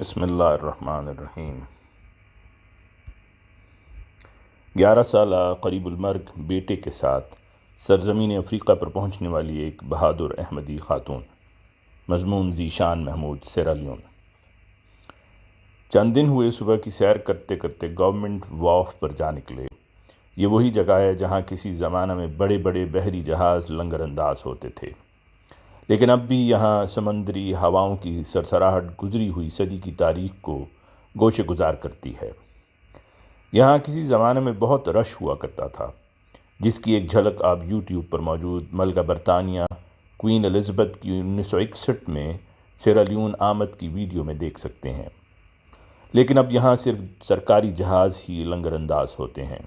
بسم اللہ الرحمن الرحیم۔ 11 سالہ قریب المرگ بیٹے کے ساتھ سرزمین افریقہ پر پہنچنے والی ایک بہادر احمدی خاتون۔ مضمون ذیشان محمود، سیرالیون۔ چند دن ہوئے صبح کی سیر کرتے کرتے گورنمنٹ وارف پر جا نکلے۔ یہ وہی جگہ ہے جہاں کسی زمانہ میں بڑے بڑے بحری جہاز لنگر انداز ہوتے تھے، لیکن اب بھی یہاں سمندری ہواؤں کی سرسراہٹ گزری ہوئی صدی کی تاریخ کو گوشے گزار کرتی ہے۔ یہاں کسی زمانے میں بہت رش ہوا کرتا تھا، جس کی ایک جھلک آپ یوٹیوب پر موجود ملکہ برطانیہ کوئین الزبتھ کی 1961 میں سیرالیون آمد کی ویڈیو میں دیکھ سکتے ہیں۔ لیکن اب یہاں صرف سرکاری جہاز ہی لنگر انداز ہوتے ہیں۔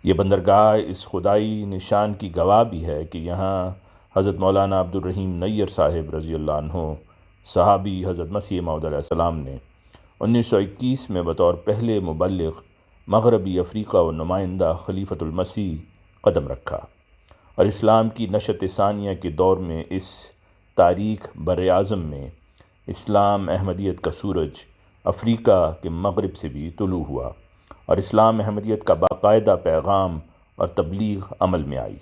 یہ بندرگاہ اس خدائی نشان کی گواہ بھی ہے کہ یہاں حضرت مولانا عبد الرحیم نیر صاحب رضی اللہ عنہ، صحابی حضرت مسیح موعود علیہ السلام نے 1921 میں بطور پہلے مبلغ مغربی افریقہ و نمائندہ خلیفۃ المسیح قدم رکھا، اور اسلام کی نشت ثانیہ کے دور میں اس تاریخ بر اعظم میں اسلام احمدیت کا سورج افریقہ کے مغرب سے بھی طلوع ہوا، اور اسلام احمدیت کا باقاعدہ پیغام اور تبلیغ عمل میں آئی۔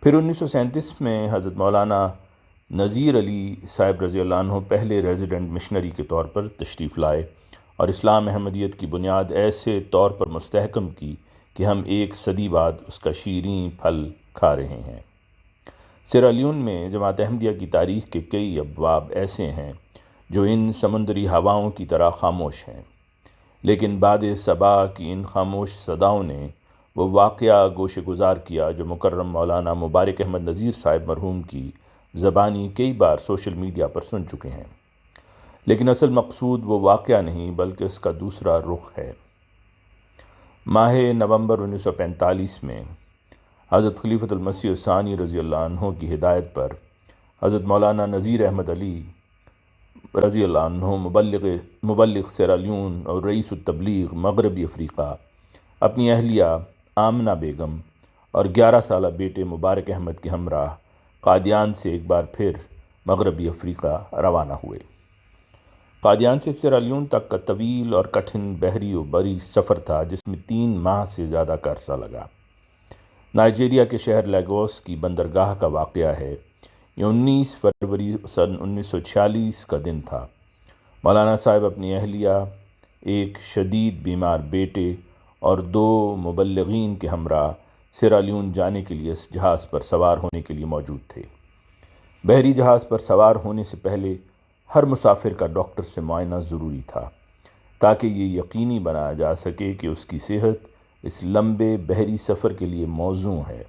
پھر 1937 میں حضرت مولانا نذیر علی صاحب رضی اللہ عنہ پہلے ریزیڈنٹ مشنری کے طور پر تشریف لائے اور اسلام احمدیت کی بنیاد ایسے طور پر مستحکم کی کہ ہم ایک صدی بعد اس کا شیریں پھل کھا رہے ہیں۔ سیرالیون میں جماعت احمدیہ کی تاریخ کے کئی ابواب ایسے ہیں جو ان سمندری ہواؤں کی طرح خاموش ہیں، لیکن بعد صبا کی ان خاموش صداؤں نے وہ واقعہ گوشے گزار کیا جو مکرم مولانا مبارک احمد نذیر صاحب مرحوم کی زبانی کئی بار سوشل میڈیا پر سن چکے ہیں، لیکن اصل مقصود وہ واقعہ نہیں بلکہ اس کا دوسرا رخ ہے۔ ماہ نومبر 1945 میں حضرت خلیفۃ المسیح الثانی رضی اللہ عنہ کی ہدایت پر حضرت مولانا نذیر احمد علی رضی اللہ عنہ مبلغ سیرالیون اور رئیس التبلیغ مغربی افریقہ اپنی اہلیہ آمنہ بیگم اور 11 سالہ بیٹے مبارک احمد کے ہمراہ قادیان سے ایک بار پھر مغربی افریقہ روانہ ہوئے۔ قادیان سے سیرالیون تک کا طویل اور کٹھن بحری و بری سفر تھا، جس میں 3 ماہ سے زیادہ کا عرصہ لگا۔ نائجیریا کے شہر لیگوس کی بندرگاہ کا واقعہ ہے۔ یہ 19 فروری سن 1946 کا دن تھا۔ مولانا صاحب اپنی اہلیہ، ایک شدید بیمار بیٹے اور 2 مبلغین کے ہمراہ سیرالیون جانے کے لیے اس جہاز پر سوار ہونے کے لیے موجود تھے۔ بحری جہاز پر سوار ہونے سے پہلے ہر مسافر کا ڈاکٹر سے معائنہ ضروری تھا، تاکہ یہ یقینی بنایا جا سکے کہ اس کی صحت اس لمبے بحری سفر کے لیے موزوں ہے۔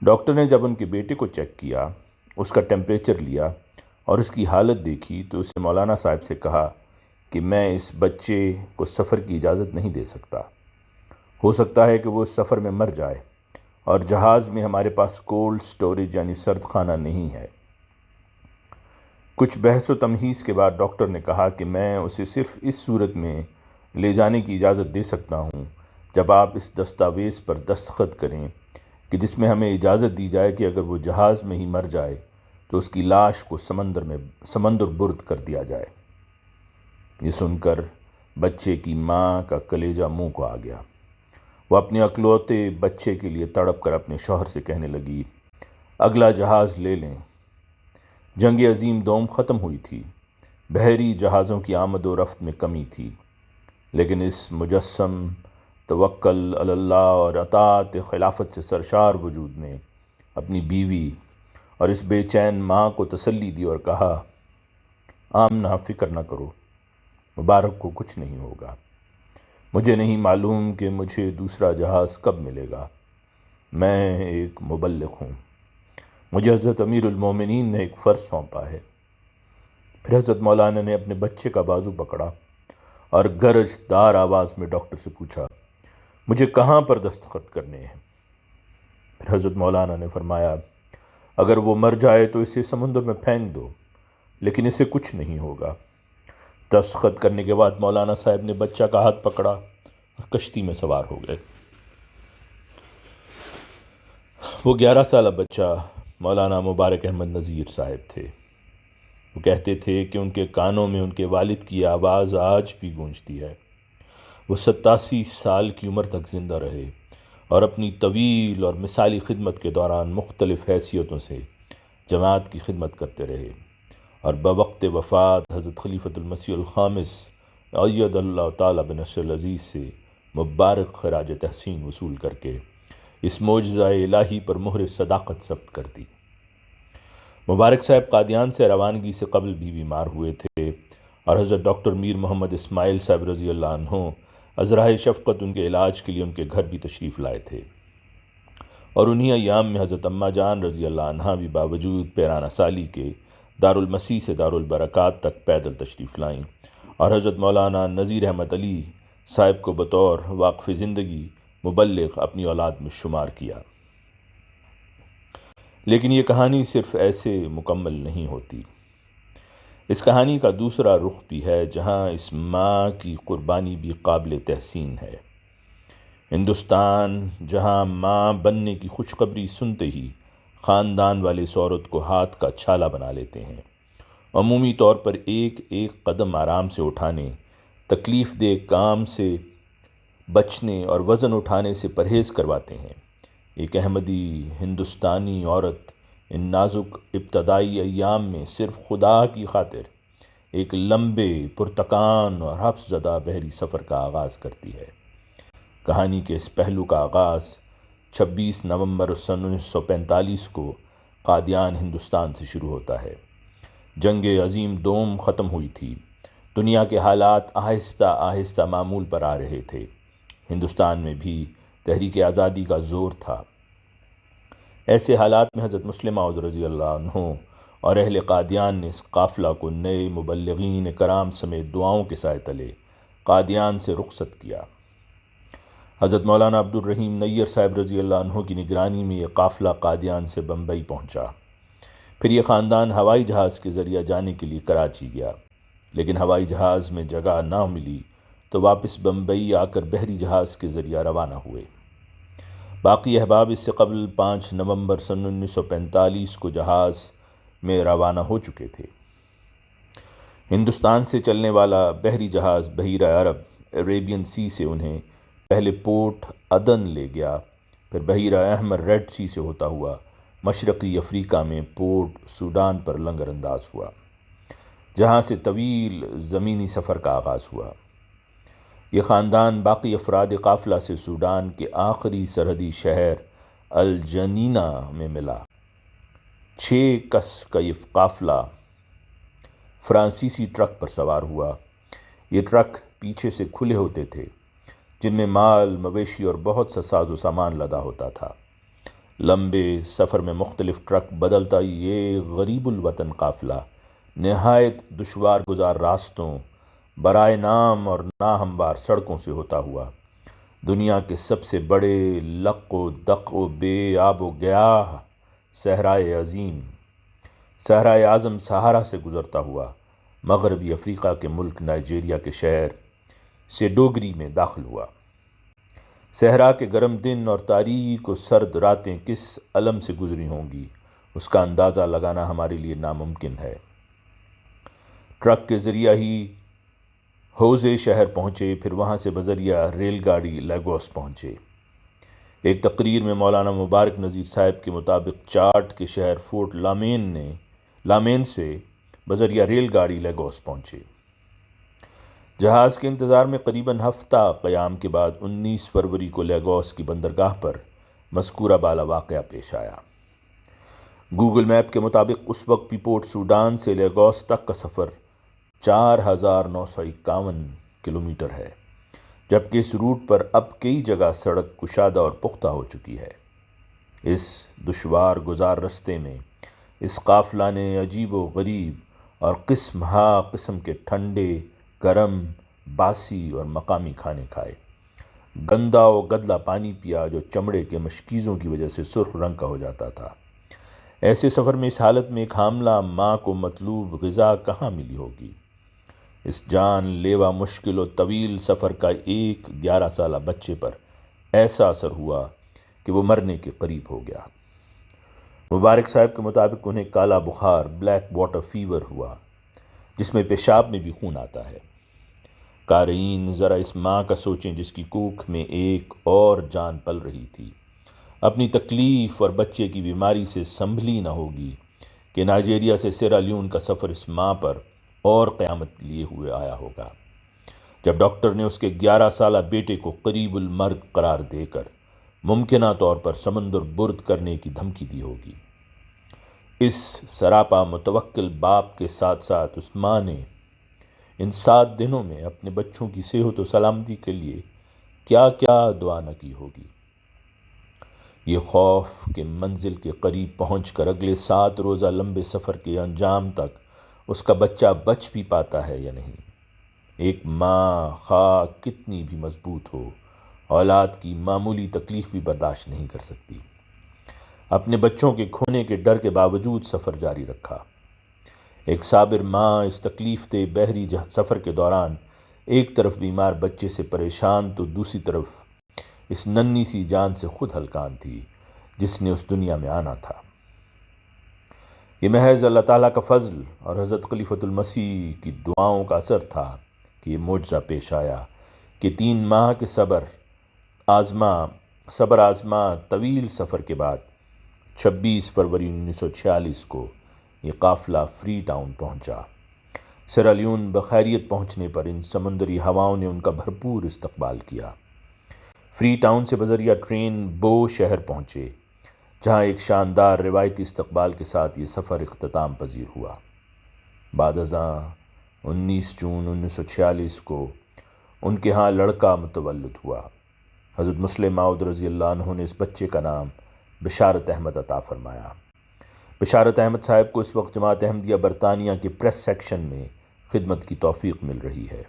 ڈاکٹر نے جب ان کے بیٹے کو چیک کیا، اس کا ٹیمپریچر لیا اور اس کی حالت دیکھی تو اس نے مولانا صاحب سے کہا کہ میں اس بچے کو سفر کی اجازت نہیں دے سکتا۔ ہو سکتا ہے کہ وہ اس سفر میں مر جائے، اور جہاز میں ہمارے پاس کولڈ سٹوریج یعنی سرد خانہ نہیں ہے۔ کچھ بحث و تمہیز کے بعد ڈاکٹر نے کہا کہ میں اسے صرف اس صورت میں لے جانے کی اجازت دے سکتا ہوں جب آپ اس دستاویز پر دستخط کریں کہ جس میں ہمیں اجازت دی جائے کہ اگر وہ جہاز میں ہی مر جائے تو اس کی لاش کو سمندر برد کر دیا جائے۔ یہ سن کر بچے کی ماں کا کلیجہ منہ کو آ گیا۔ وہ اپنے اکلوتے بچے کے لیے تڑپ کر اپنے شوہر سے کہنے لگی، اگلا جہاز لے لیں۔ جنگ عظیم دوم ختم ہوئی تھی، بحری جہازوں کی آمد و رفت میں کمی تھی، لیکن اس مجسم توکل علی اللہ اور اطاعت خلافت سے سرشار وجود نے اپنی بیوی اور اس بے چین ماں کو تسلی دی اور کہا، آمنہ فکر نہ کرو، مبارک کو کچھ نہیں ہوگا۔ مجھے نہیں معلوم کہ مجھے دوسرا جہاز کب ملے گا۔ میں ایک مبلغ ہوں، مجھے حضرت امیر المومنین نے ایک فرض سونپا ہے۔ پھر حضرت مولانا نے اپنے بچے کا بازو پکڑا اور گرج دار آواز میں ڈاکٹر سے پوچھا، مجھے کہاں پر دستخط کرنے ہیں؟ پھر حضرت مولانا نے فرمایا، اگر وہ مر جائے تو اسے سمندر میں پھینک دو، لیکن اسے کچھ نہیں ہوگا۔ دستخط کرنے کے بعد مولانا صاحب نے بچہ کا ہاتھ پکڑا اور کشتی میں سوار ہو گئے۔ وہ 11 سالہ بچہ مولانا مبارک احمد نذیر صاحب تھے۔ وہ کہتے تھے کہ ان کے کانوں میں ان کے والد کی آواز آج بھی گونجتی ہے۔ وہ 87 سال کی عمر تک زندہ رہے اور اپنی طویل اور مثالی خدمت کے دوران مختلف حیثیتوں سے جماعت کی خدمت کرتے رہے، اور بوقت وفات حضرت خلیفۃ المسیح الخامس ایّد اللہ تعالیٰ بنصر العزیز سے مبارک خراج تحسین وصول کر کے اس معجزہ الہی پر مہر صداقت ثبت کر دی۔ مبارک صاحب قادیان سے روانگی سے قبل بھی بیمار ہوئے تھے، اور حضرت ڈاکٹر میر محمد اسماعیل صاحب رضی اللہ عنہ ازرائے شفقت ان کے علاج کے لیے ان کے گھر بھی تشریف لائے تھے، اور انہی ایام میں حضرت اماں جان رضی اللہ عنہ بھی باوجود پیرانہ سالی کے دارالمسیح سے دارالبرکات تک پیدل تشریف لائیں، اور حضرت مولانا نذیر احمد علی صاحب کو بطور واقف زندگی مبلغ اپنی اولاد میں شمار کیا۔ لیکن یہ کہانی صرف ایسے مکمل نہیں ہوتی۔ اس کہانی کا دوسرا رخ بھی ہے، جہاں اس ماں کی قربانی بھی قابل تحسین ہے۔ ہندوستان جہاں ماں بننے کی خوشخبری سنتے ہی خاندان والے اس عورت کو ہاتھ کا چھالا بنا لیتے ہیں، عمومی طور پر ایک ایک قدم آرام سے اٹھانے، تکلیف دہ کام سے بچنے اور وزن اٹھانے سے پرہیز کرواتے ہیں۔ ایک احمدی ہندوستانی عورت ان نازک ابتدائی ایام میں صرف خدا کی خاطر ایک لمبے پرتکان اور حبس زدہ بحری سفر کا آغاز کرتی ہے۔ کہانی کے اس پہلو کا آغاز 26 نومبر سن 1945 کو قادیان ہندوستان سے شروع ہوتا ہے۔ جنگ عظیم دوم ختم ہوئی تھی، دنیا کے حالات آہستہ آہستہ معمول پر آ رہے تھے، ہندوستان میں بھی تحریک آزادی کا زور تھا۔ ایسے حالات میں حضرت مسلم موعود رضی اللہ عنہ اور اہل قادیان نے اس قافلہ کو نئے مبلغین کرام سمیت دعاؤں کے سائے تلے قادیان سے رخصت کیا۔ حضرت مولانا عبد الرحیم نیر صاحب رضی اللہ عنہ کی نگرانی میں یہ قافلہ قادیان سے بمبئی پہنچا۔ پھر یہ خاندان ہوائی جہاز کے ذریعہ جانے کے لیے کراچی گیا، لیکن ہوائی جہاز میں جگہ نہ ملی تو واپس بمبئی آ کر بحری جہاز کے ذریعہ روانہ ہوئے۔ باقی احباب اس سے قبل 5 نومبر سن 1945 کو جہاز میں روانہ ہو چکے تھے۔ ہندوستان سے چلنے والا بحری جہاز بحیرہ عرب عریبین سی سے انہیں پہلے پورٹ عدن لے گیا، پھر بحیرہ احمر ریڈ سی سے ہوتا ہوا مشرقی افریقہ میں پورٹ سوڈان پر لنگر انداز ہوا، جہاں سے طویل زمینی سفر کا آغاز ہوا۔ یہ خاندان باقی افراد قافلہ سے سوڈان کے آخری سرحدی شہر الجنینہ میں ملا۔ 6 کس کا یہ قافلہ فرانسیسی ٹرک پر سوار ہوا۔ یہ ٹرک پیچھے سے کھلے ہوتے تھے، جن میں مال، مویشی اور بہت سا ساز و سامان لدا ہوتا تھا۔ لمبے سفر میں مختلف ٹرک بدلتا یہ غریب الوطن قافلہ نہایت دشوار گزار راستوں، برائے نام اور ناہموار سڑکوں سے ہوتا ہوا دنیا کے سب سے بڑے لق و دق و بے آب و گیاہ صحرائے عظیم، صحرائے اعظم صحارا سے گزرتا ہوا مغربی افریقہ کے ملک نائجیریا کے شہر سیڈوگری میں داخل ہوا۔ صحرا کے گرم دن اور تاریک و سرد راتیں کس الم سے گزری ہوں گی، اس کا اندازہ لگانا ہمارے لیے ناممکن ہے۔ ٹرک کے ذریعہ ہی ہوزے شہر پہنچے، پھر وہاں سے بذریعہ ریل گاڑی لیگوس پہنچے۔ ایک تقریر میں مولانا مبارک نذیر صاحب کے مطابق چاڈ کے شہر فورٹ لامین سے بذریعہ ریل گاڑی لیگوس پہنچے۔ جہاز کے انتظار میں قریباً ہفتہ قیام کے بعد 19 فروری کو لیگوس کی بندرگاہ پر مذکورہ بالا واقعہ پیش آیا۔ گوگل میپ کے مطابق اس وقت بھی پورٹ سوڈان سے لیگوس تک کا سفر 4951 کلومیٹر ہے، جبکہ اس روٹ پر اب کئی جگہ سڑک کشادہ اور پختہ ہو چکی ہے۔ اس دشوار گزار رستے میں اس قافلہ نے عجیب و غریب اور قسم ہا قسم کے ٹھنڈے، گرم، باسی اور مقامی کھانے کھائے، گندا و گدلا پانی پیا جو چمڑے کے مشکیزوں کی وجہ سے سرخ رنگ کا ہو جاتا تھا۔ ایسے سفر میں اس حالت میں ایک حاملہ ماں کو مطلوب غذا کہاں ملی ہوگی؟ اس جان لیوا مشکل و طویل سفر کا ایک 11 سالہ بچے پر ایسا اثر ہوا کہ وہ مرنے کے قریب ہو گیا۔ مبارک صاحب کے مطابق انہیں کالا بخار بلیک واٹر فیور ہوا، جس میں پیشاب میں بھی خون آتا ہے۔ قارئین ذرا اس ماں کا سوچیں جس کی کوکھ میں ایک اور جان پل رہی تھی، اپنی تکلیف اور بچے کی بیماری سے سنبھلی نہ ہوگی کہ نائجیریا سے سیرا لیون کا سفر اس ماں پر اور قیامت لیے ہوئے آیا ہوگا، جب ڈاکٹر نے اس کے 11 سالہ بیٹے کو قریب المرگ قرار دے کر ممکنہ طور پر سمندر برد کرنے کی دھمکی دی ہوگی۔ اس سراپا متوکل باپ کے ساتھ ساتھ اس ماں نے ان 7 دنوں میں اپنے بچوں کی صحت و سلامتی کے لیے کیا کیا دعا نہ کی ہوگی۔ یہ خوف کہ منزل کے قریب پہنچ کر اگلے 7 روزہ لمبے سفر کے انجام تک اس کا بچہ بچ بھی پاتا ہے یا نہیں۔ ایک ماں خواہ کتنی بھی مضبوط ہو، اولاد کی معمولی تکلیف بھی برداشت نہیں کر سکتی۔ اپنے بچوں کے کھونے کے ڈر کے باوجود سفر جاری رکھا۔ ایک صابر ماں اس تکلیف دہ بحری سفر کے دوران ایک طرف بیمار بچے سے پریشان تو دوسری طرف اس ننھی سی جان سے خود ہلکان تھی جس نے اس دنیا میں آنا تھا۔ یہ محض اللہ تعالیٰ کا فضل اور حضرت خلیفۃ المسیح کی دعاؤں کا اثر تھا کہ یہ معجزہ پیش آیا کہ 3 ماہ کے صبر آزما طویل سفر کے بعد 26 فروری 1946 کو یہ قافلہ فری ٹاؤن پہنچا۔ سیرا لیون بخیریت پہنچنے پر ان سمندری ہواؤں نے ان کا بھرپور استقبال کیا۔ فری ٹاؤن سے بذریعہ ٹرین بو شہر پہنچے، جہاں ایک شاندار روایتی استقبال کے ساتھ یہ سفر اختتام پذیر ہوا۔ بعد ازاں 19 جون 1946 کو ان کے ہاں لڑکا متولد ہوا۔ حضرت مسلم موعود رضی اللہ عنہ نے اس بچے کا نام بشارت احمد عطا فرمایا۔ بشارت احمد صاحب کو اس وقت جماعت احمدیہ برطانیہ کے پریس سیکشن میں خدمت کی توفیق مل رہی ہے۔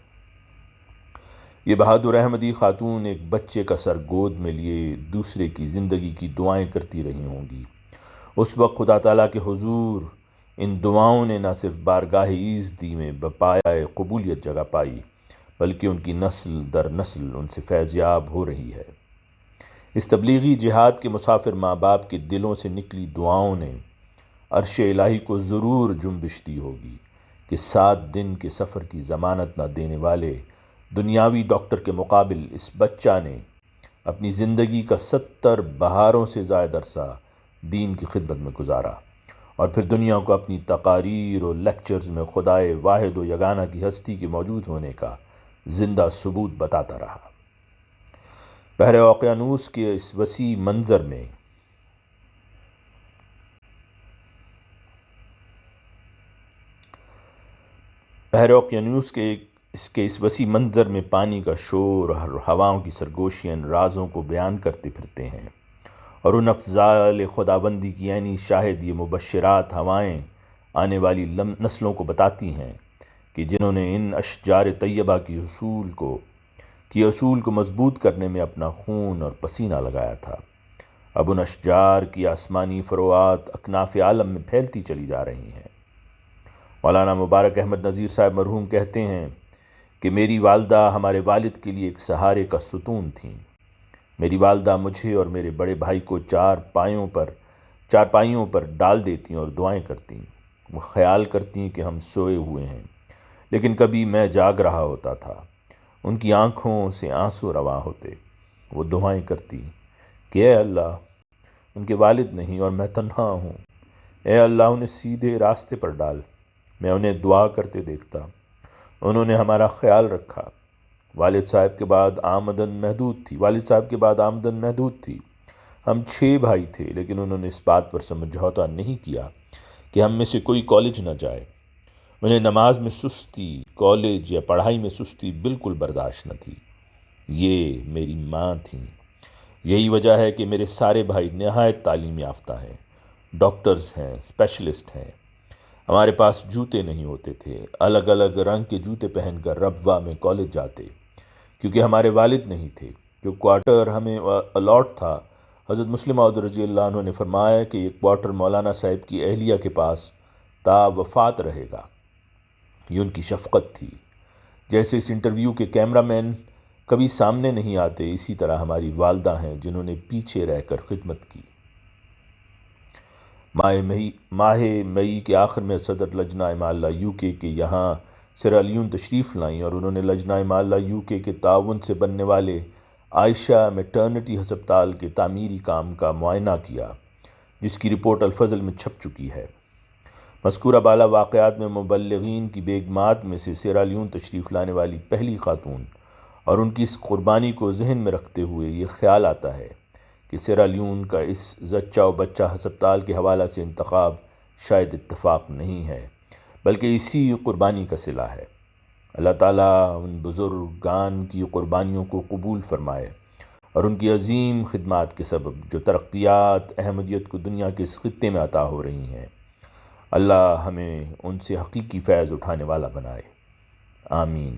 یہ بہادر احمدی خاتون ایک بچے کا سر گود میں لیے دوسرے کی زندگی کی دعائیں کرتی رہی ہوں گی۔ اس وقت خدا تعالیٰ کے حضور ان دعاؤں نے نہ صرف بارگاہ ایزدی میں بپایہ قبولیت جگہ پائی، بلکہ ان کی نسل در نسل ان سے فیضیاب ہو رہی ہے۔ اس تبلیغی جہاد کے مسافر ماں باپ کے دلوں سے نکلی دعاؤں نے عرش الہی کو ضرور جنبش دی ہوگی کہ 7 دن کے سفر کی ضمانت نہ دینے والے دنیاوی ڈاکٹر کے مقابل اس بچہ نے اپنی زندگی کا 70 بہاروں سے زائد عرصہ دین کی خدمت میں گزارا، اور پھر دنیا کو اپنی تقاریر اور لیکچرز میں خدائے واحد و یگانہ کی ہستی کے موجود ہونے کا زندہ ثبوت بتاتا رہا۔ بحر اوقیانوس کے اس وسیع منظر میں اس وسیع منظر میں پانی کا شور اور ہواؤں کی سرگوشیاں ان رازوں کو بیان کرتے پھرتے ہیں، اور ان افضال خداوندی کی عینی شاہد یہ مبشرات ہوائیں آنے والی نسلوں کو بتاتی ہیں کہ جنہوں نے ان اشجار طیبہ کی اصول کو مضبوط کرنے میں اپنا خون اور پسینہ لگایا تھا، اب ان اشجار کی آسمانی فروعات اکناف عالم میں پھیلتی چلی جا رہی ہیں۔ مولانا مبارک احمد نذیر صاحب مرحوم کہتے ہیں کہ میری والدہ ہمارے والد کے لیے ایک سہارے کا ستون تھیں۔ میری والدہ مجھے اور میرے بڑے بھائی کو چار پائیوں پر ڈال دیتی اور دعائیں کرتی۔ وہ خیال کرتی کہ ہم سوئے ہوئے ہیں، لیکن کبھی میں جاگ رہا ہوتا تھا۔ ان کی آنکھوں سے آنسو رواں ہوتے۔ وہ دعائیں کرتی کہ اے اللہ، ان کے والد نہیں اور میں تنہا ہوں، اے اللہ انہیں سیدھے راستے پر ڈال۔ میں انہیں دعا کرتے دیکھتا، انہوں نے ہمارا خیال رکھا۔ والد صاحب کے بعد آمدن محدود تھی۔ ہم 6 بھائی تھے، لیکن انہوں نے اس بات پر سمجھوتا نہیں کیا کہ ہم میں سے کوئی کالج نہ جائے۔ انہیں نماز میں سستی، کالج یا پڑھائی میں سستی بالکل برداشت نہ تھی۔ یہ میری ماں تھیں۔ یہی وجہ ہے کہ میرے سارے بھائی نہایت تعلیم یافتہ ہیں، ڈاکٹرز ہیں، اسپیشلسٹ ہیں۔ ہمارے پاس جوتے نہیں ہوتے تھے، الگ الگ رنگ کے جوتے پہن کر ربوہ میں کالج جاتے، کیونکہ ہمارے والد نہیں تھے۔ جو کوارٹر ہمیں الاٹ تھا، حضرت مسلم موعود رضی اللہ عنہ نے فرمایا کہ یہ کوارٹر مولانا صاحب کی اہلیہ کے پاس تا وفات رہے گا۔ یہ ان کی شفقت تھی۔ جیسے اس انٹرویو کے کیمرہ مین کبھی سامنے نہیں آتے، اسی طرح ہماری والدہ ہیں جنہوں نے پیچھے رہ کر خدمت کی۔ ماہ مئی کے آخر میں صدر لجنہ اعمال یو کے یہاں سیرالیون تشریف لائیں اور انہوں نے لجنہ اعمال یو کے تعاون سے بننے والے عائشہ میٹرنٹی ہسپتال کے تعمیری کام کا معائنہ کیا، جس کی رپورٹ الفضل میں چھپ چکی ہے۔ مذکورہ بالا واقعات میں مبلغین کی بیگمات میں سے سیرالیون تشریف لانے والی پہلی خاتون اور ان کی اس قربانی کو ذہن میں رکھتے ہوئے یہ خیال آتا ہے کہ سیرالیون کا اس زچہ و بچہ ہسپتال کے حوالہ سے انتخاب شاید اتفاق نہیں ہے، بلکہ اسی قربانی کا صلہ ہے۔ اللہ تعالیٰ ان بزرگان کی قربانیوں کو قبول فرمائے اور ان کی عظیم خدمات کے سبب جو ترقیات احمدیت کو دنیا کے اس خطے میں عطا ہو رہی ہیں، اللہ ہمیں ان سے حقیقی فیض اٹھانے والا بنائے، آمین۔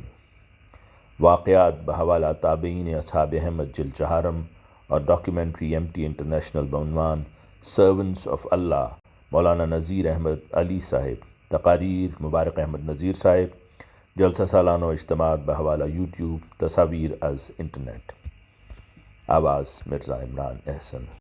واقعات بحوالہ تابعین اصحاب احمد جلد چہارم اور ڈاکیومنٹری MT انٹرنیشنل بعنوان سرونٹس آف اللہ، مولانا نذیر احمد علی صاحب۔ تقاریر مبارک احمد نذیر صاحب۔ جلسہ سالانہ و اجتماعات بحوالہ YouTube۔ تصاویر از انٹرنیٹ۔ آواز مرزا عمران احسن۔